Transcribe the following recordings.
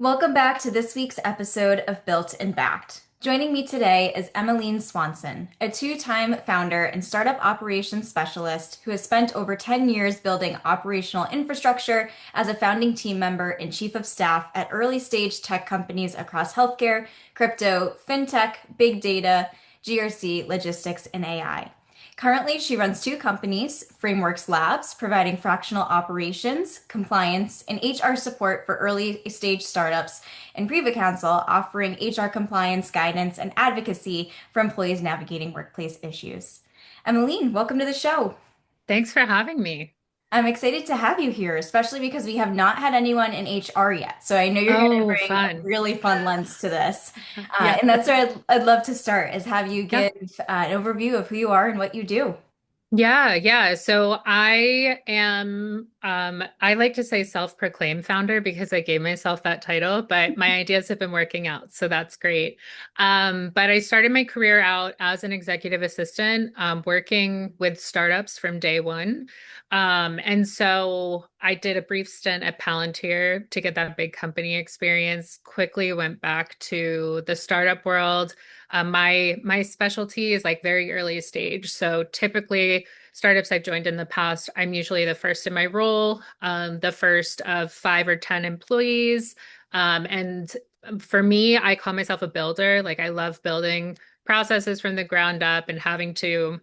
Welcome back to this week's episode of Built and Backed. Joining me today is Emmaline Swanson, a two-time founder and startup operations specialist who has spent over 10 years building operational infrastructure as a founding team member and chief of staff at early-stage tech companies across healthcare, crypto, fintech, big data, GRC, logistics, and AI. Currently, she runs two companies, Frameworks Labs, providing fractional operations, compliance, and HR support for early stage startups, and Privacounsel, offering HR compliance guidance and advocacy for employees navigating workplace issues. Emmeline, welcome to the show. Thanks for having me. I'm excited to have you here, especially because we have not had anyone in HR yet. So I know you're going to Oh, bring a fun. really fun lens to this. Yeah. And that's where I'd love to start, is have you Yeah. give an overview of who you are and what you do. Yeah. So I am, I like to say self-proclaimed founder because I gave myself that title, but my ideas have been working out. So that's great. But I started my career out as an executive assistant, working with startups from day one. And so I did a brief stint at Palantir to get that big company experience, quickly went back to the startup world. My specialty is like very early stage. So typically startups I've joined in the past, I'm usually the first in my role, the first of 5 or 10 employees. And for me, I call myself a builder. Like I love building processes from the ground up and having to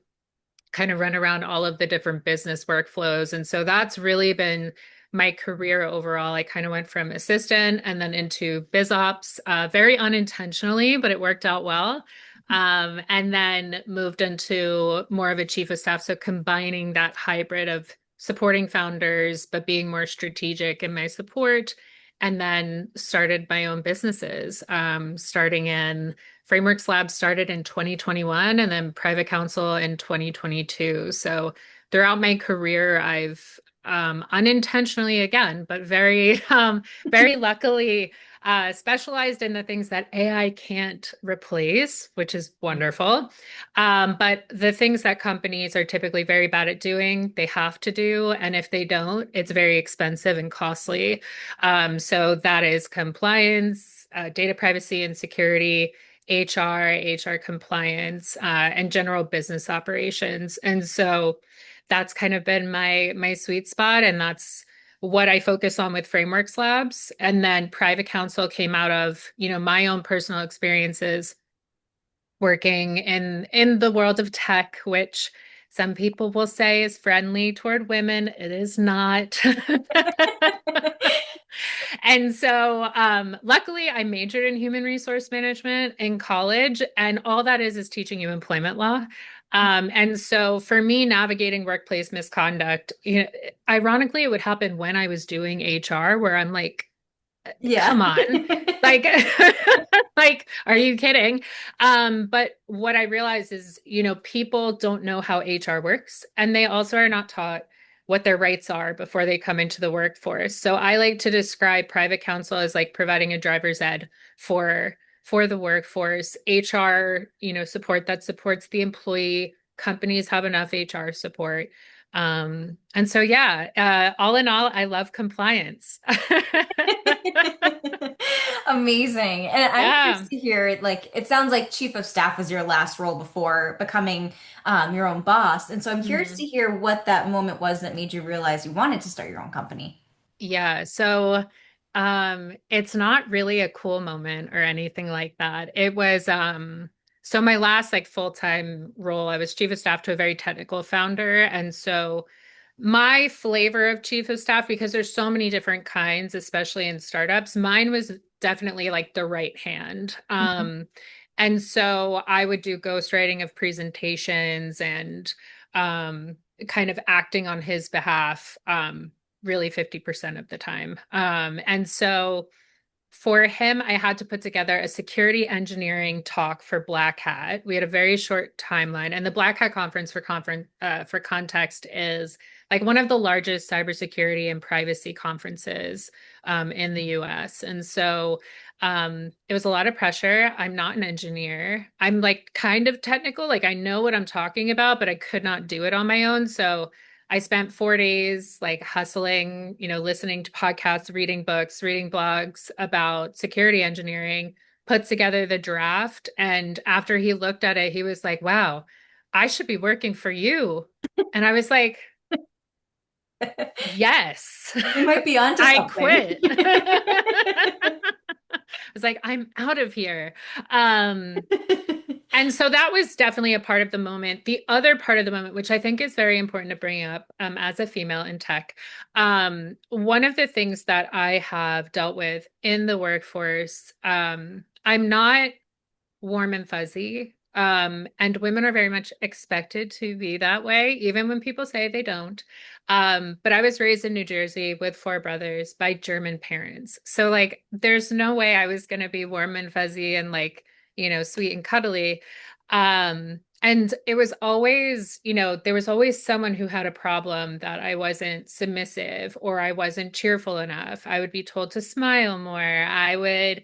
kind of run around all of the different business workflows. And so that's really been my career overall. I kind of went from assistant and then into biz ops, very unintentionally, but it worked out well. And then moved into more of a chief of staff. So combining that hybrid of supporting founders, but being more strategic in my support. And then started my own businesses, starting in Frameworks Lab started in 2021 and then Privacounsel in 2022. So throughout my career, I've unintentionally again, but very, very luckily specialized in the things that AI can't replace, which is wonderful. But the things that companies are typically very bad at doing, they have to do. And if they don't, it's very expensive and costly. So that is compliance, data privacy and security, HR compliance, and general business operations. And so that's kind of been my sweet spot, and that's what I focus on with Frameworks Labs. And then Privacounsel came out of, my own personal experiences working in the world of tech, which some people will say is friendly toward women. It is not. And so, luckily, I majored in human resource management in college, and all that is teaching you employment law. And so, for me, navigating workplace misconduct, ironically, it would happen when I was doing HR, where I'm like, Yeah. come on, like, like, are you kidding? But what I realized is, people don't know how HR works, and they also are not taught what their rights are before they come into the workforce. So I like to describe Privacounsel as like providing a driver's ed for the workforce. HR, support that supports the employee. Companies have enough HR support. And so yeah, all in all, I love compliance. Amazing. And I'm curious Yeah. to hear, like, it sounds like chief of staff was your last role before becoming your own boss. And so I'm curious to Mhm. hear what that moment was that made you realize you wanted to start your own company. Yeah. So it's not really a cool moment or anything like that. It was so my last like full-time role, I was chief of staff to a very technical founder. And so my flavor of chief of staff, because there's so many different kinds, especially in startups, mine was definitely like the right hand. And so I would do ghostwriting of presentations and um, kind of acting on his behalf, really 50% of the time. And so for him, I had to put together a security engineering talk for Black Hat. We had a very short timeline, and the Black Hat conference for context is like one of the largest cybersecurity and privacy conferences in the U.S. And so it was a lot of pressure. I'm not an engineer. I'm like kind of technical, like I know what I'm talking about, but I could not do it on my own. So I spent 4 days like hustling, listening to podcasts, reading books, reading blogs about security engineering, put together the draft. And after he looked at it, he was like, wow, I should be working for you. And I was like, yes, You might be onto I something. quit. I was like, I'm out of here. Um, and so that was definitely a part of the moment. The other part of the moment, which I think is very important to bring up as a female in tech, one of the things that I have dealt with in the workforce, I'm not warm and fuzzy. And women are very much expected to be that way, even when people say they don't. But I was raised in New Jersey with four brothers by German parents. So, like, there's no way I was going to be warm and fuzzy and, like, sweet and cuddly. And it was always, there was always someone who had a problem that I wasn't submissive or I wasn't cheerful enough. I would be told to smile more. I would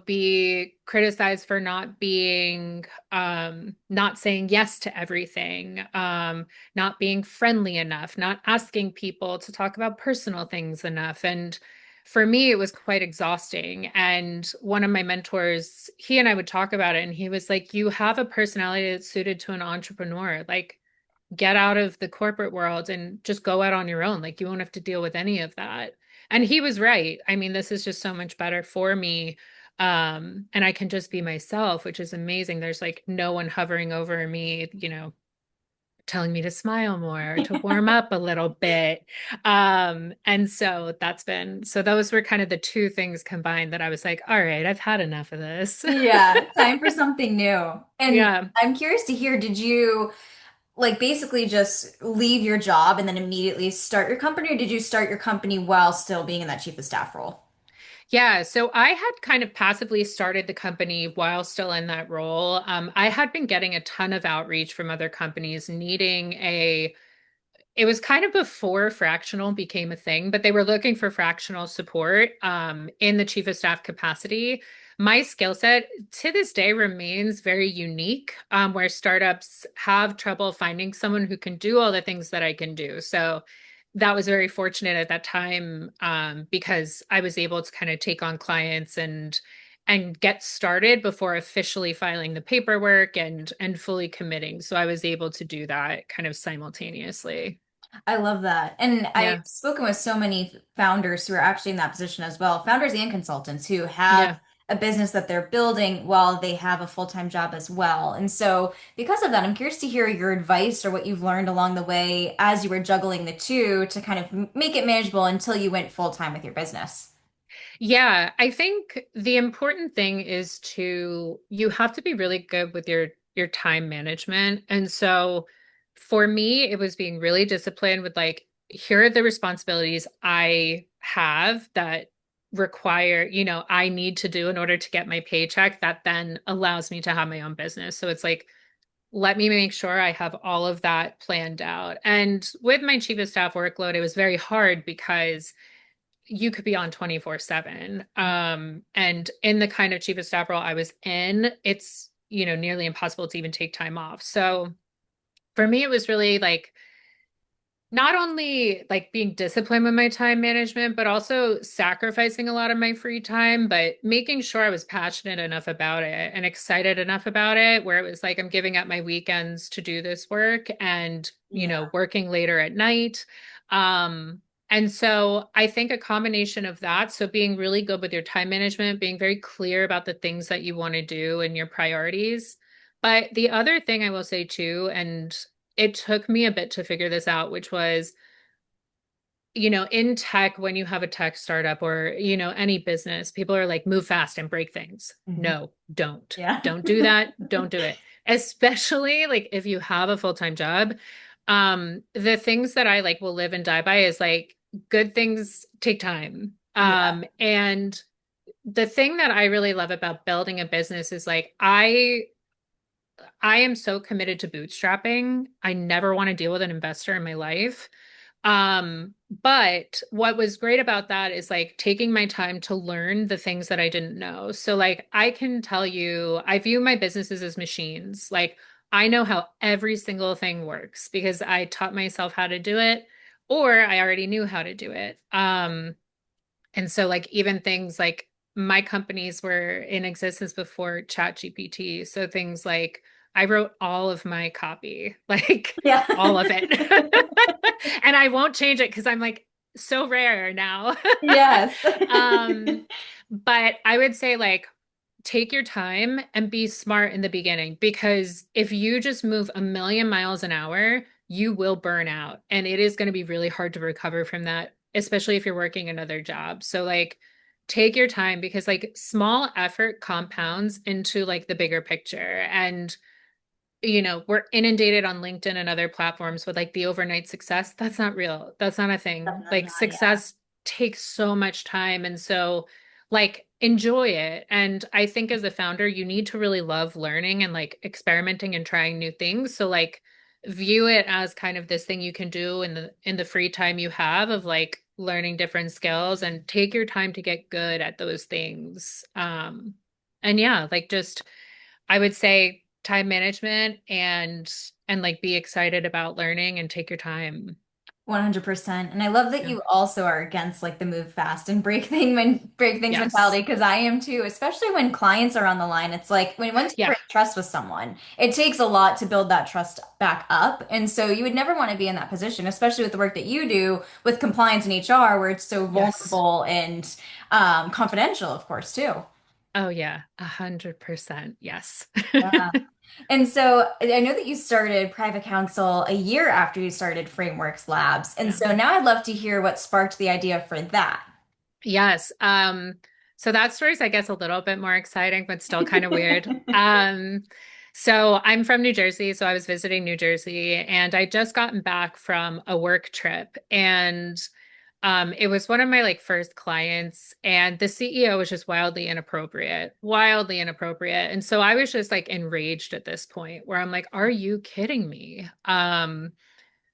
be criticized for not being, not saying yes to everything, not being friendly enough, not asking people to talk about personal things enough. And for me, it was quite exhausting. And one of my mentors, he and I would talk about it, and he was like, you have a personality that's suited to an entrepreneur. Like, get out of the corporate world and just go out on your own. Like, you won't have to deal with any of that. And he was right. I mean, this is just so much better for me. And I can just be myself, which is amazing. There's like no one hovering over me, telling me to smile more, to warm up a little bit. And so so those were kind of the two things combined that I was like, all right, I've had enough of this. Yeah, time for something new. And Yeah. I'm curious to hear, did you like basically just leave your job and then immediately start your company, or did you start your company while still being in that chief of staff role? Yeah, so I had kind of passively started the company while still in that role. I had been getting a ton of outreach from other companies needing it was kind of before fractional became a thing, but they were looking for fractional support in the chief of staff capacity. My skill set to this day remains very unique, where startups have trouble finding someone who can do all the things that I can do. So that was very fortunate at that time, because I was able to kind of take on clients and get started before officially filing the paperwork and fully committing. So I was able to do that kind of simultaneously. I love that. And I've Yeah. spoken with so many founders who are actually in that position as well, founders and consultants who have Yeah. a business that they're building while they have a full-time job as well. And so, because of that, I'm curious to hear your advice or what you've learned along the way as you were juggling the two to kind of make it manageable until you went full-time with your business. Yeah, I think the important thing is you have to be really good with your time management. And so for me, it was being really disciplined with like, here are the responsibilities I have that require, I need to do in order to get my paycheck that then allows me to have my own business. So it's like, let me make sure I have all of that planned out. And with my chief of staff workload, it was very hard because you could be on 24/7. And in the kind of chief of staff role I was in, it's, nearly impossible to even take time off. So for me, it was really like not only like being disciplined with my time management, but also sacrificing a lot of my free time, but making sure I was passionate enough about it and excited enough about it, where it was like I'm giving up my weekends to do this work and, Yeah. working later at night. And so I think a combination of that, so being really good with your time management, being very clear about the things that you want to do and your priorities. But the other thing I will say too, and it took me a bit to figure this out, which was, in tech, when you have a tech startup or, any business, people are like, move fast and break things. Mhm. No, don't. Yeah. Don't do that. Don't do it. Especially like if you have a full-time job. The things that I like will live and die by is like good things take time. Yeah. And the thing that I really love about building a business is like I am so committed to bootstrapping. I never want to deal with an investor in my life. But what was great about that is like taking my time to learn the things that I didn't know. So like I can tell you, I view my businesses as machines. Like I know how every single thing works because I taught myself how to do it, or I already knew how to do it. And so like even things like my companies were in existence before ChatGPT. So things like I wrote all of my copy, like Yeah. all of it. And I won't change it because I'm like so rare now. Yes. Um, but I would say like take your time and be smart in the beginning because if you just move a million miles an hour, you will burn out. And it is going to be really hard to recover from that, especially if you're working another job. So, like, take your time because, like, small effort compounds into like the bigger picture. And we're inundated on LinkedIn and other platforms with like the overnight success. That's not real. That's not a thing. Definitely Like not, yeah. success takes so much time. And so, like, enjoy it. And I think as a founder, you need to really love learning and like experimenting and trying new things. So, like, view it as kind of this thing you can do in the free time you have of like learning different skills and take your time to get good at those things. And yeah, like just I would say time management and like be excited about learning and take your time. 100%. And I love that Yeah. you also are against like the move fast and break things Yes. mentality because I am too, especially when clients are on the line. It's like once you Yeah. break trust with someone, it takes a lot to build that trust back up. And so you would never want to be in that position, especially with the work that you do with compliance and HR, where it's so Yes. vulnerable and confidential, of course, too. Oh yeah. 100%. Yes. Yeah. And so I know that you started Private Counsel a year after you started Frameworks Labs. And Yeah. so now I'd love to hear what sparked the idea for that. Yes. So that story is, I guess, a little bit more exciting, but still kind of weird. So I'm from New Jersey, so I was visiting New Jersey, and I just gotten back from a work trip, and it was one of my like first clients, and the CEO was just wildly inappropriate, and so I was just like enraged at this point, where I'm like, "Are you kidding me?"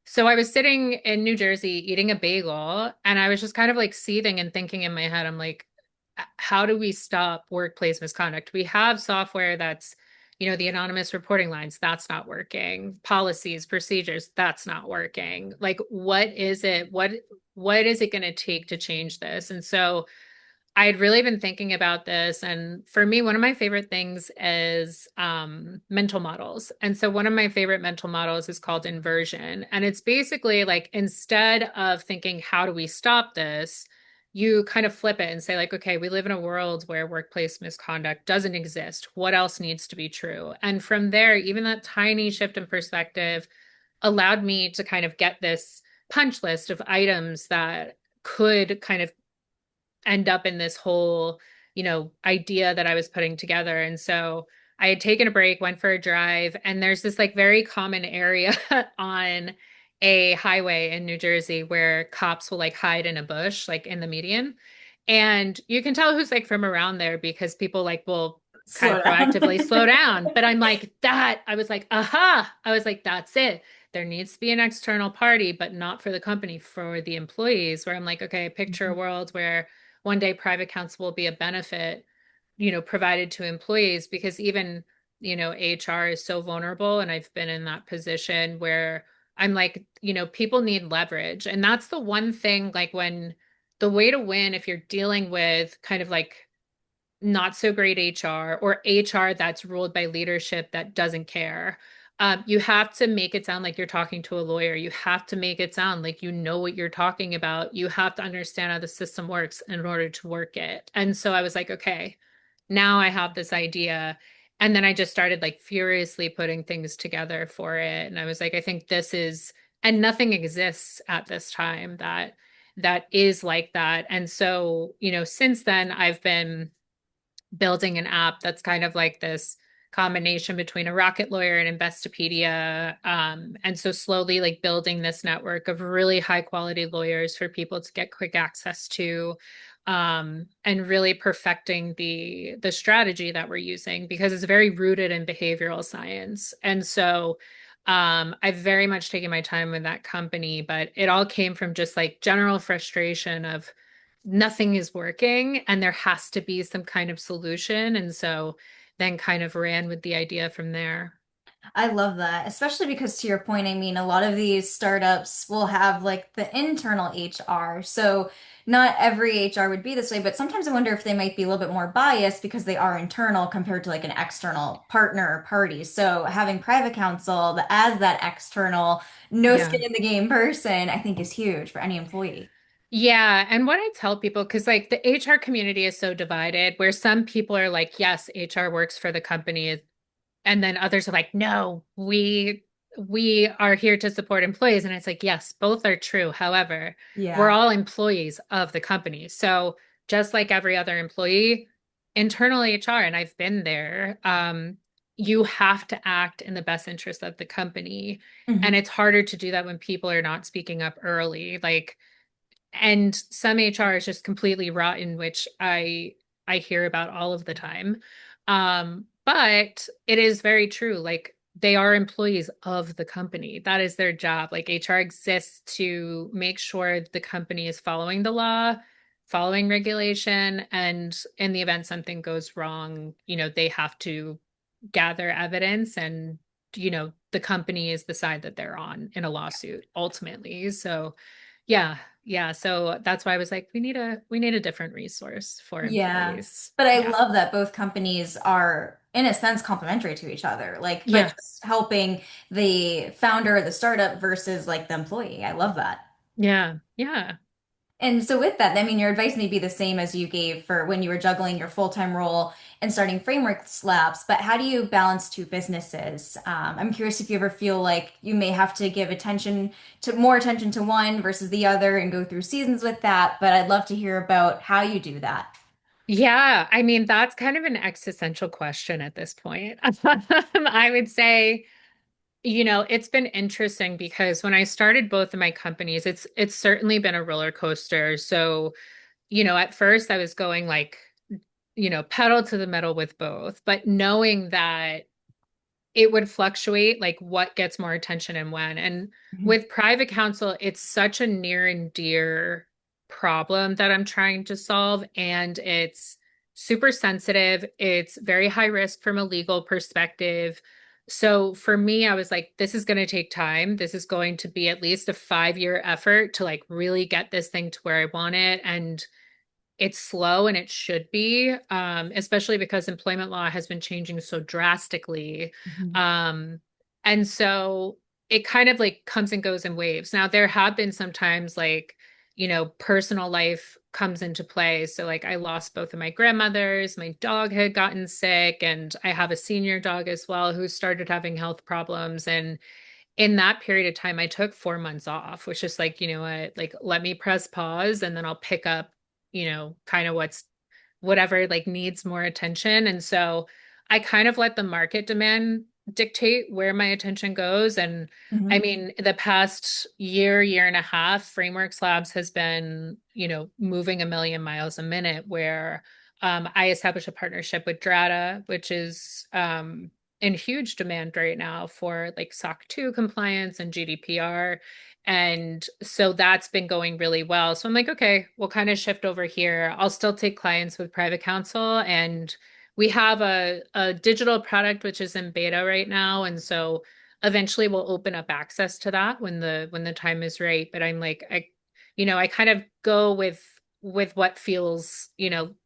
So I was sitting in New Jersey eating a bagel and I was just kind of like seething and thinking in my head, I'm like, how do we stop workplace misconduct? We have software that's, the anonymous reporting lines, that's not working. Policies, procedures, that's not working. Like, what is it? What is it going to take to change this? And so I had really been thinking about this. And for me, one of my favorite things is mental models. And so one of my favorite mental models is called inversion. And it's basically like instead of thinking, how do we stop this? You kind of flip it and say, like, okay, we live in a world where workplace misconduct doesn't exist. What else needs to be true? And from there, even that tiny shift in perspective allowed me to kind of get this punch list of items that could kind of end up in this whole, idea that I was putting together. And so I had taken a break, went for a drive, and there's this like very common area on a highway in New Jersey where cops will like hide in a bush, like in the median. And you can tell who's like from around there because people like will kind Slow of down. proactively slow down. But I'm like, I was like, aha. I was like, that's it. There needs to be an external party, but not for the company, for the employees, where I'm like, okay, picture a world where one day Privacounsel will be a benefit, provided to employees because even, HR is so vulnerable. And I've been in that position where I'm like, people need leverage. And that's the one thing, like when the way to win, if you're dealing with kind of like not so great HR or HR that's ruled by leadership that doesn't care. You have to make it sound like you're talking to a lawyer. You have to make it sound like you know what you're talking about. You have to understand how the system works in order to work it. And so I was like, okay, now I have this idea. And then I just started like furiously putting things together for it. And I was like, I think this is, and nothing exists at this time that is like that. And so, since then I've been building an app that's kind of like this combination between a Rocket Lawyer and Investopedia. And so slowly like building this network of really high quality lawyers for people to get quick access to, and really perfecting the strategy that we're using because it's very rooted in behavioral science. And so I've very much taken my time with that company, but it all came from just like general frustration of nothing is working and there has to be some kind of solution. And so then kind of ran with the idea from there. I love that, especially because to your point, I mean, a lot of these startups will have like the internal HR. So not every HR would be this way, but sometimes I wonder if they might be a little bit more biased because they are internal compared to like an external partner or party. So having private counsel as that external, no Yeah. skin in the game person, I think is huge for any employee. Yeah, and what I tell people, because like the HR community is so divided, where some people are like, yes, HR works for the company, and then others are like, no, we are here to support employees. And it's like, yes, both are true. However, we're Yeah. all employees of the company. So just like every other employee, internal HR, and I've been there, you have to act in the best interest of the company. And Mhm. it's harder to do that when people are not speaking up early. Like, and some HR is just completely rotten, which I hear about all of the time. But it is very true. Like they are employees of the company. That is their job. Like HR exists to make sure the company is following the law, following regulation, and in the event something goes wrong, they have to gather evidence and the company is the side that they're on in a lawsuit ultimately. So yeah, yeah. So that's why I was like, we need a different resource for Yeah. employees. But I Yeah. love that both companies are, in a sense, complementary to each other. Like, but Yeah. just helping the founder of the startup versus like the employee. I love that. Yeah. Yeah. And so with that, I mean, your advice may be the same as you gave for when you were juggling your full-time role and starting Frameworks Labs, but how do you balance two businesses? I'm curious if you ever feel like you may have to give more attention to one versus the other and go through seasons with that, but I'd love to hear about how you do that. Yeah. I mean, that's kind of an existential question at this point. I would say, it's been interesting because when I started both of my companies, it's certainly been a roller coaster. So, at first I was going like, pedal to the metal with both, but knowing that it would fluctuate like what gets more attention and when. And Mhm. with Privacounsel, it's such a near and dear problem that I'm trying to solve. And it's super sensitive. It's very high risk from a legal perspective. So for me, I was like, this is going to take time. This is going to be at least a 5-year effort to like really get this thing to where I want it. And it's slow and it should be, especially because employment law has been changing so drastically. Mhm. Um, and so it kind of like comes and goes in waves. Now, there have been sometimes like, personal life comes into play. So, like, I lost both of my grandmothers, my dog had gotten sick, and I have a senior dog as well who started having health problems. And in that period of time, I took 4 months off, which is like, you know what, like, let me press pause and then I'll pick up, kind of whatever like needs more attention. And so I kind of let the market demand dictate where my attention goes. And I Mhm. mean, the past year and a half, Frameworks Labs has been, moving a million miles a minute where I established a partnership with Drata, which is in huge demand right now for like SOC 2 compliance and GDPR. And so that's been going really well. So I'm like, okay, we'll kind of shift over here. I'll still take clients with Privacounsel. And we have a digital product which is in beta right now. And so eventually we'll open up access to that when the time is right. But I'm like, I kind of go with what feels,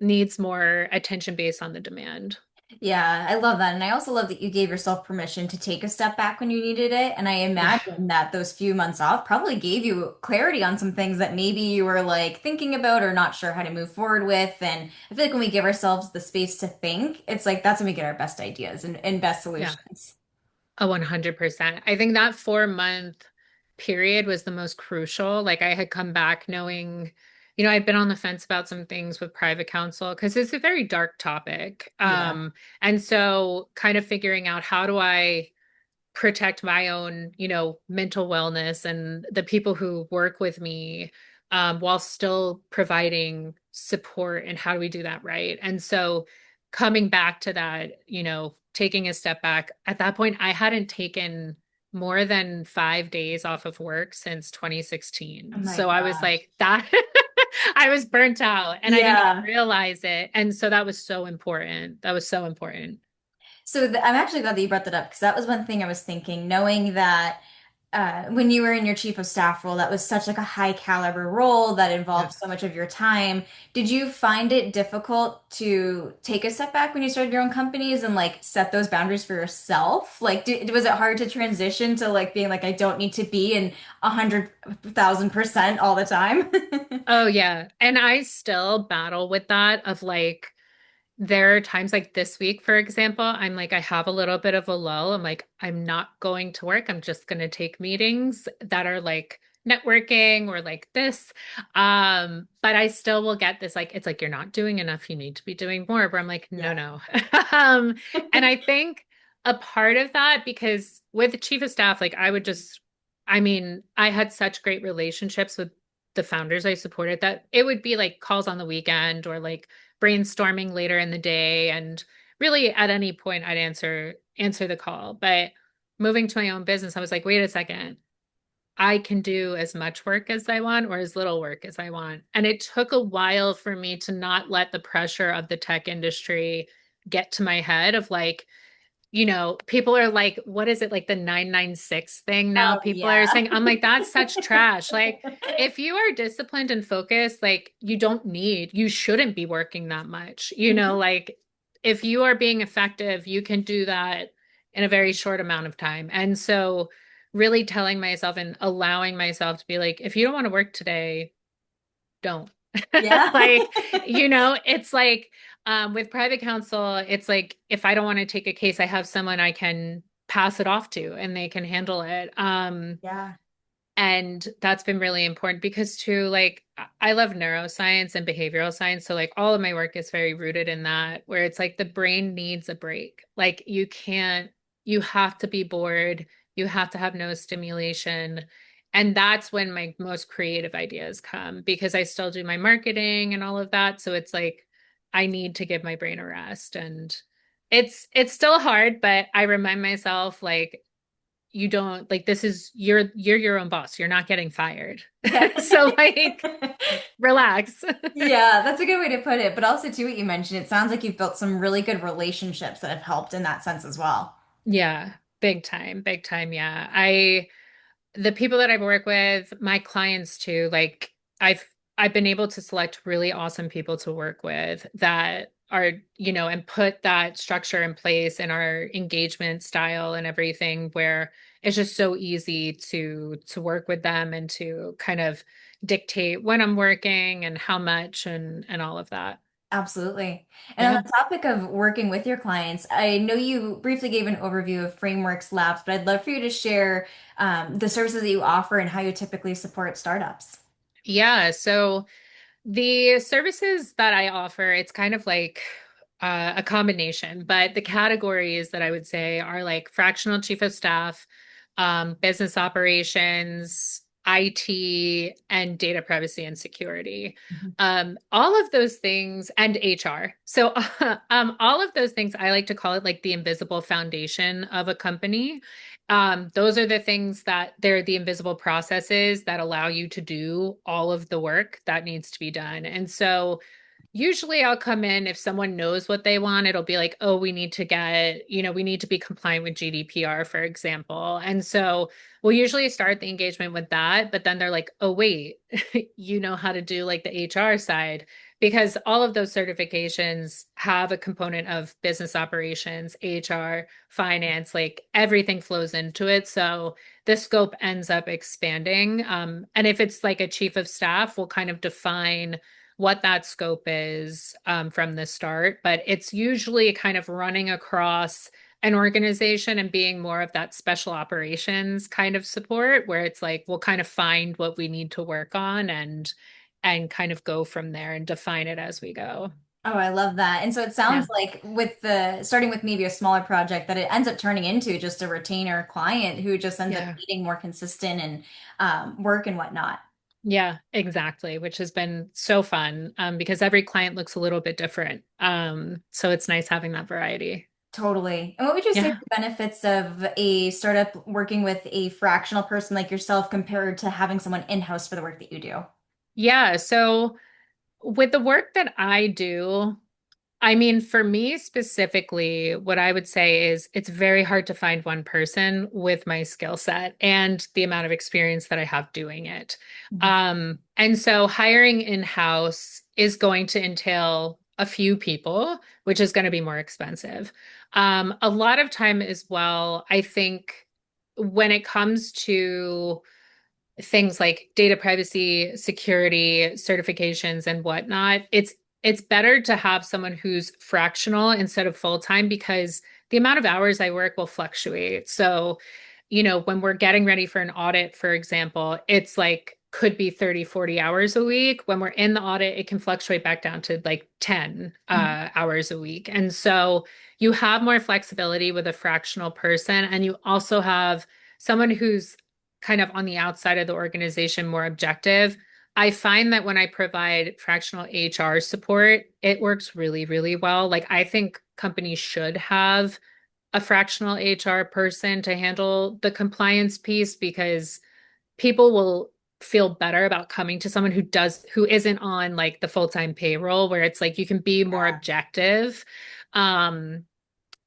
needs more attention based on the demand. Yeah, I love that. And I also love that you gave yourself permission to take a step back when you needed it. And I Yeah. imagine that those few months off probably gave you clarity on some things that maybe you were like thinking about or not sure how to move forward with. And I feel like when we give ourselves the space to think, it's like that's when we get our best ideas and best Yeah. solutions. 100%. I think that 4 month period was the most crucial. Like I had come back knowing, I'd been on the fence about some things with Privacounsel because it's a very dark topic. Yeah. And so kind of figuring out how do I protect my own, mental wellness and the people who work with me, while still providing support. And how do we do that right? And so coming back to that, taking a step back, at that point, I hadn't taken more than 5 days off of work since Oh 2016. my So I was gosh. like, that I was burnt out and I didn't even Yeah. realize it. And so that was so important. That was so important. So I'm actually glad that you brought that up because that was one thing I was thinking, knowing that when you were in your chief of staff role, that was such like a high caliber role that Yeah. involved so much of your time. Did you find it difficult to take a step back when you started your own companies and like set those boundaries for yourself? Like, was it hard to transition to like being like, I don't need to be in 100,000% all the time? Oh yeah. And I still battle with that of like there are times like this week, for example, I'm like, I have a little bit of a lull. I'm like, I'm not going to work. I'm just going to take meetings that are like networking or like this. But I still will get this, like, it's like, you're not doing enough. You need to be doing more. Where I'm like, no, Yeah. no. um, and I think a part of that, because with the chief of staff, like, I mean, I had such great relationships with the founders I supported that it would be like calls on the weekend or like brainstorming later in the day, and really at any point I'd answer the call. But moving to my own business, I was like, wait a second, I can do as much work as I want or as little work as I want. And it took a while for me to not let the pressure of the tech industry get to my head of like, people are like, what is it, like the 996 thing now? Oh, People are yeah. saying, I'm like, that's such trash. Like, if you are disciplined and focused, like, you shouldn't be working that much. Like, if you are being effective, you can do that in a very short amount of time. And so, really telling myself and allowing myself to be like, if you don't want to work today, don't. Yeah. Like, it's like with Privacounsel, it's like if I don't want to take a case, I have someone I can pass it off to and they can handle it. Yeah. And that's been really important because too, like I love neuroscience and behavioral science. So like all of my work is very rooted in that, where it's like the brain needs a break. Like you have to be bored, you have to have no stimulation. And that's when my most creative ideas come because I still do my marketing and all of that. So it's like I need to give my brain a rest. And it's still hard, but I remind myself like you don't like this is you're your own boss. You're not getting fired. Yeah. So like relax. Yeah, that's a good way to put it. But also, too, what you mentioned, it sounds like you've built some really good relationships that have helped in that sense as well. Yeah, big time, big time. Yeah. The people that I've worked with, my clients too, like I've I've been able to select really awesome people to work with that are, and put that structure in place in our engagement style and everything where it's just so easy to work with them and to kind of dictate when I'm working and how much and all of that. Absolutely. And on Yeah. the topic of working with your clients, I know you briefly gave an overview of frameworks labs, but I'd love for you to share the services that you offer and how you typically support startups. Yeah, so the services that I offer, it's kind of like a combination, but the categories that I would say are like fractional chief of staff, business operations, IT, and data privacy and security. Mhm. All of those things, and HR. So, all of those things, I like to call it like the invisible foundation of a company. Those are the things that they're the invisible processes that allow you to do all of the work that needs to be done. And so usually I'll come in if someone knows what they want, it'll be like, oh, we need to be compliant with GDPR, for example. And so we'll usually start the engagement with that, but then they're like, oh, wait, you know how to do like the HR side because all of those certifications have a component of business operations, HR, finance, like everything flows into it. So the scope ends up expanding. And if it's like a chief of staff, we'll kind of define what that scope is from the start, but it's usually kind of running across an organization and being more of that special operations kind of support where it's like we'll kind of find what we need to work on and kind of go from there and define it as we go. Oh, I love that. And so it sounds Yeah. like with the starting with maybe a smaller project that it ends up turning into just a retainer client who just ends up Yeah. needing more consistent and work and whatnot. Yeah, exactly, which has been so fun because every client looks a little bit different. So it's nice having that variety. Totally. And what would you say are Yeah. the benefits of a startup working with a fractional person like yourself compared to having someone in-house for the work that you do? Yeah. So with the work that I do, I mean, for me specifically, what I would say is it's very hard to find one person with my skill set and the amount of experience that I have doing it. Mhm. And so hiring in-house is going to entail a few people, which is going to be more expensive. A lot of time as well, I think when it comes to things like data privacy, security, certifications, and whatnot, it's better to have someone who's fractional instead of full time because the amount of hours I work will fluctuate. So, when we're getting ready for an audit, for example, it's like could be 30, 40 hours a week. When we're in the audit, it can fluctuate back down to like 10 Mhm. hours a week. And so you have more flexibility with a fractional person, and you also have someone who's kind of on the outside of the organization more objective. I find that when I provide fractional HR support, it works really, really well. Like, I think companies should have a fractional HR person to handle the compliance piece because people will feel better about coming to someone who isn't on like the full-time payroll where it's like you can be more objective. Um,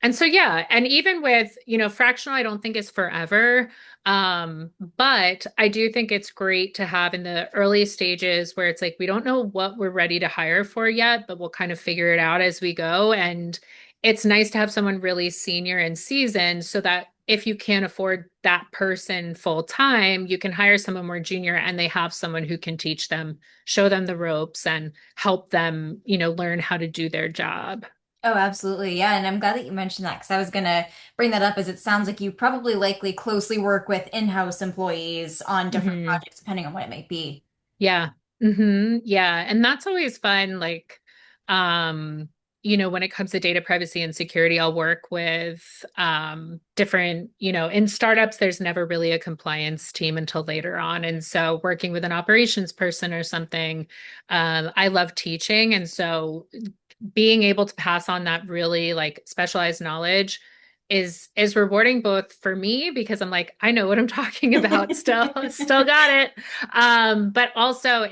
and so, yeah, and even with, fractional, I don't think is forever. But I do think it's great to have in the early stages where it's like we don't know what we're ready to hire for yet, but we'll kind of figure it out as we go. And it's nice to have someone really senior and seasoned so that if you can't afford that person full time, you can hire someone more junior and they have someone who can teach them, show them the ropes and help them, learn how to do their job. Oh, absolutely. Yeah. And I'm glad that you mentioned that because I was going to bring that up as it sounds like you probably likely closely work with in-house employees on different Mhm. projects, depending on what it might be. Yeah. Yeah. And that's always fun. Like, um, when it comes to data privacy and security, I'll work with different, in startups, there's never really a compliance team until later on. And so working with an operations person or something, I love teaching. And so being able to pass on that really like specialized knowledge is rewarding both for me because I'm like, I know what I'm talking about still got it. But also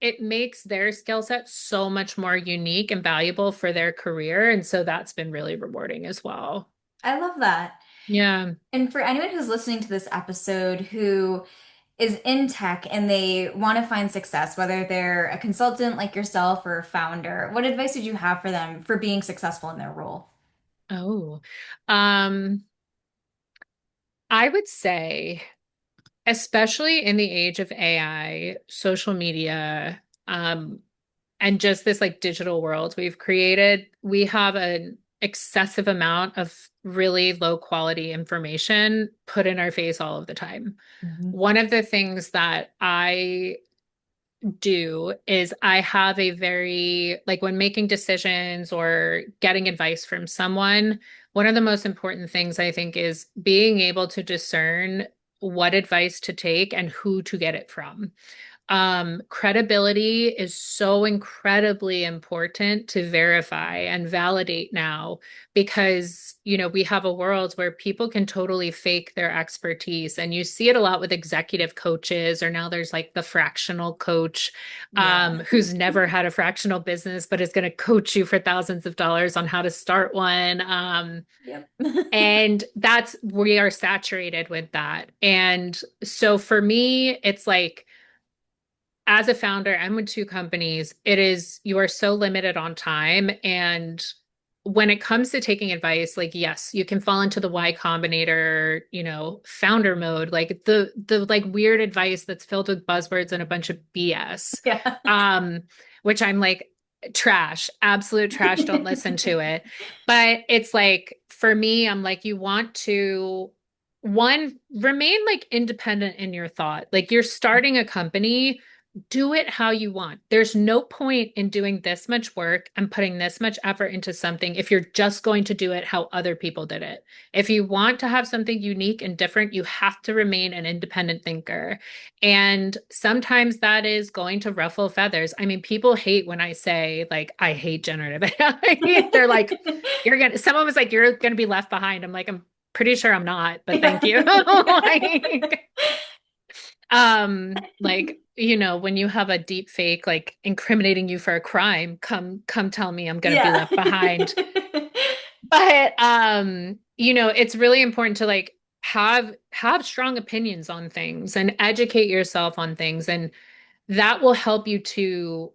it makes their skill set so much more unique and valuable for their career. And so that's been really rewarding as well. I love that. Yeah. And for anyone who's listening to this episode who is in tech and they want to find success, whether they're a consultant like yourself or a founder, what advice would you have for them for being successful in their role? Oh, um, I would say, especially in the age of AI, social media, and just this like digital world we've created, we have an excessive amount of really low quality information put in our face all of the time. Mhm. One of the things that I do is I have a very, like when making decisions or getting advice from someone, one of the most important things I think is being able to discern what advice to take and who to get it from. Credibility is so incredibly important to verify and validate now because, we have a world where people can totally fake their expertise. And you see it a lot with executive coaches, or now there's like the fractional coach, Yeah. who's never had a fractional business, but is going to coach you for thousands of dollars on how to start one. Yep. And we are saturated with that. And so for me, it's like, as a founder, I'm with two companies. You are so limited on time. And when it comes to taking advice, like, yes, you can fall into the Y Combinator, founder mode, like the like weird advice that's filled with buzzwords and a bunch of BS. Yeah. Um, which I'm like, trash, absolute trash. Don't listen to it. But it's like, for me, I'm like, you want to one, remain like independent in your thought. Like you're starting a company, do it how you want. There's no point in doing this much work and putting this much effort into something if you're just going to do it how other people did it. If you want to have something unique and different, you have to remain an independent thinker. And sometimes that is going to ruffle feathers. I mean, people hate when I say, like, I hate generative AI. They're like, someone was like, you're going to be left behind. I'm like, I'm pretty sure I'm not, but thank you. Yeah. Like, when you have a deep fake like incriminating you for a crime, come tell me I'm going to be Yeah. left behind. But it's really important to like have strong opinions on things and educate yourself on things, and that will help you to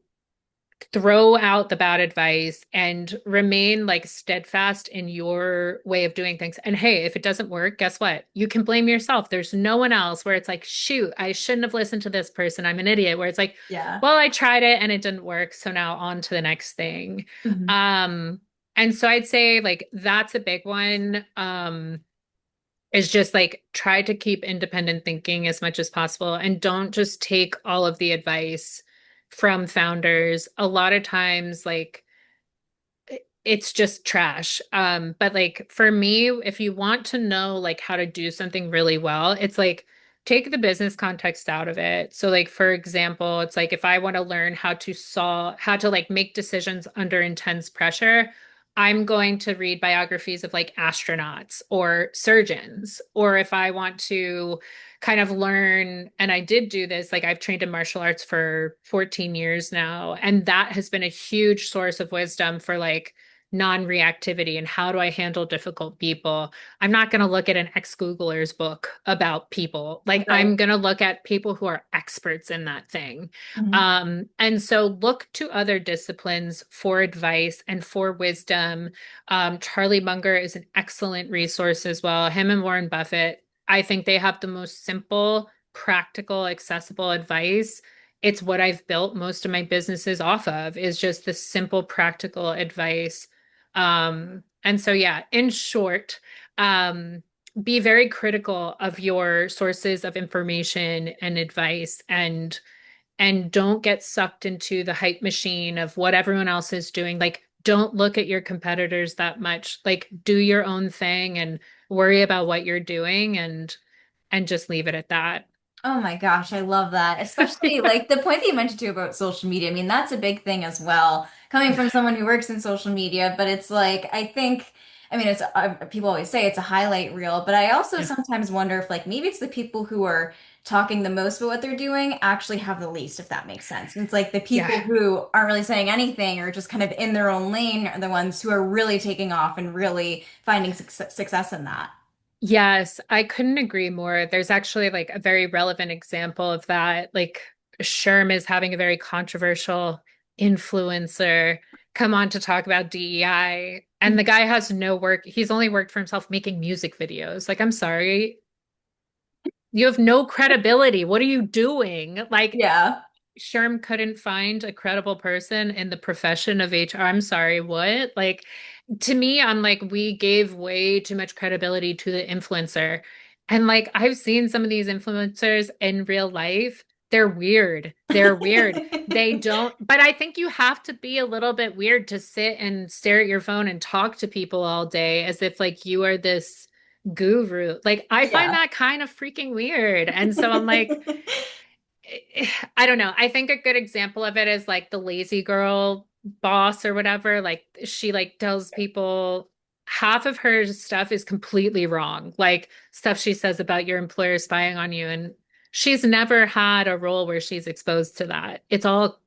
throw out the bad advice and remain like steadfast in your way of doing things. And hey, if it doesn't work, guess what? You can blame yourself. There's no one else where it's like, shoot, I shouldn't have listened to this person. I'm an idiot. Where it's like, Yeah. well, I tried it and it didn't work. So now on to the next thing. Mhm. Um, and so I'd say like that's a big one. Is just like try to keep independent thinking as much as possible and don't just take all of the advice from founders. A lot of times, like it's just trash. But like for me, if you want to know like how to do something really well, it's like take the business context out of it. So like for example, it's like if I want to learn how to like make decisions under intense pressure, I'm going to read biographies of like astronauts or surgeons. Or if I want to kind of learn, and I did do this, like I've trained in martial arts for 14 years now, and that has been a huge source of wisdom for like non-reactivity and how do I handle difficult people. I'm not going to look at an ex-Googler's book about people. Like I'm Right. going to look at people who are experts in that thing. Mhm. And so look to other disciplines for advice and for wisdom. Charlie Munger is an excellent resource as well. Him and Warren Buffett, I think they have the most simple, practical, accessible advice. It's what I've built most of my businesses off of, is just the simple, practical advice. And so, yeah, in short, um, be very critical of your sources of information and advice, and don't get sucked into the hype machine of what everyone else is doing. Like, don't look at your competitors that much. Like, do your own thing and worry about what you're doing, and just leave it at that. Oh my gosh, I love that. Especially like the point that you mentioned too about social media. I mean, that's a big thing as well. Coming from someone who works in social media, but it's like I think I mean it's people always say it's a highlight reel, but I also Yeah. sometimes wonder if like maybe it's the people who are talking the most about what they're doing actually have the least, if that makes sense. And it's like the Yeah. people who aren't really saying anything or just kind of in their own lane are the ones who are really taking off and really finding success in that. Yes, I couldn't agree more. There's actually like a very relevant example of that. Like Sherm is having a very controversial influencer come on to talk about DEI, and the guy has no work. He's only worked for himself making music videos. Like, I'm sorry, you have no credibility. What are you doing? Like, Yeah. Sherm couldn't find a credible person in the profession of HR. I'm sorry, what? Like, to me, I'm like, we gave way too much credibility to the influencer. And like, I've seen some of these influencers in real life. They're weird. They're weird. They don't, but I think you have to be a little bit weird to sit and stare at your phone and talk to people all day as if like you are this guru. Like, I find Yeah. that kind of freaking weird. And so I'm like, I don't know. I think a good example of it is like the lazy girl boss or whatever. Like she like tells people half of her stuff is completely wrong. Like stuff she says about your employer spying on you. And she's never had a role where she's exposed to that. It's all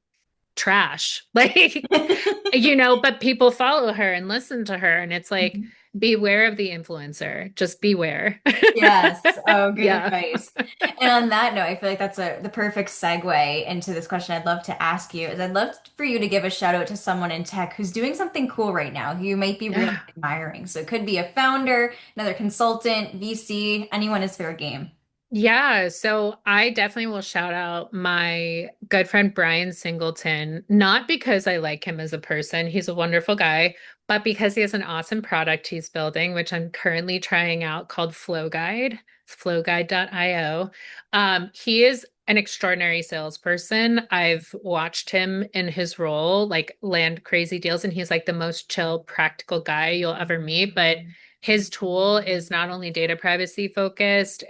trash. Like, but people follow her and listen to her. And it's like, beware of the influencer. Just beware. Yes. Oh, good Yeah. advice. And on that note, I feel like that's the perfect segue into this question I'd love to ask you is I'd love for you to give a shout out to someone in tech who's doing something cool right now, who you might be really Yeah. admiring. So it could be a founder, another consultant, VC, anyone is fair game. Yeah, so I definitely will shout out my good friend Brian Singleton, not because I like him as a person, he's a wonderful guy, but because he has an awesome product he's building, which I'm currently trying out called Flow Guide, flowguide.io. He is an extraordinary salesperson. I've watched him in his role, like land crazy deals, and he's like the most chill, practical guy you'll ever meet. But his tool is not only data privacy focused,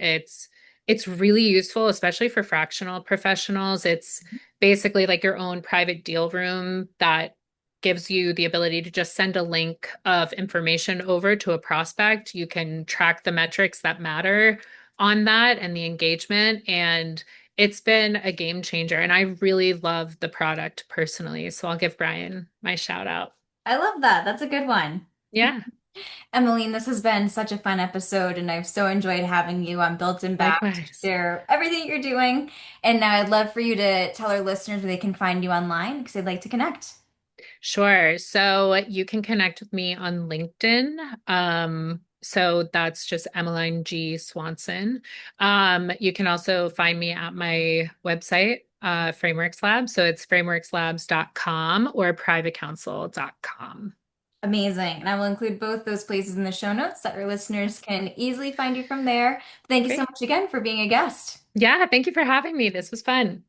it's really useful, especially for fractional professionals. It's basically like your own private deal room that gives you the ability to just send a link of information over to a prospect. You can track the metrics that matter on that and the engagement. And It's been a game changer, and I really love the product personally. So I'll give Brian my shout out. I love that. That's a good one. Yeah, Emmeline, this has been such a fun episode, and I've so enjoyed having you on Built and Back to likewise. share everything you're doing. And now I'd love for you to tell our listeners where they can find you online because they'd like to connect. Sure. So you can connect with me on LinkedIn. So that's just Emmeline G. Swanson. You can also find me at my website, Frameworks Lab. So it's frameworkslabs.com or privacounsel.com. Amazing. And I will include both those places in the show notes that our listeners can easily find you from there. Thank you so Great. much again for being a guest. Yeah, thank you for having me. This was fun.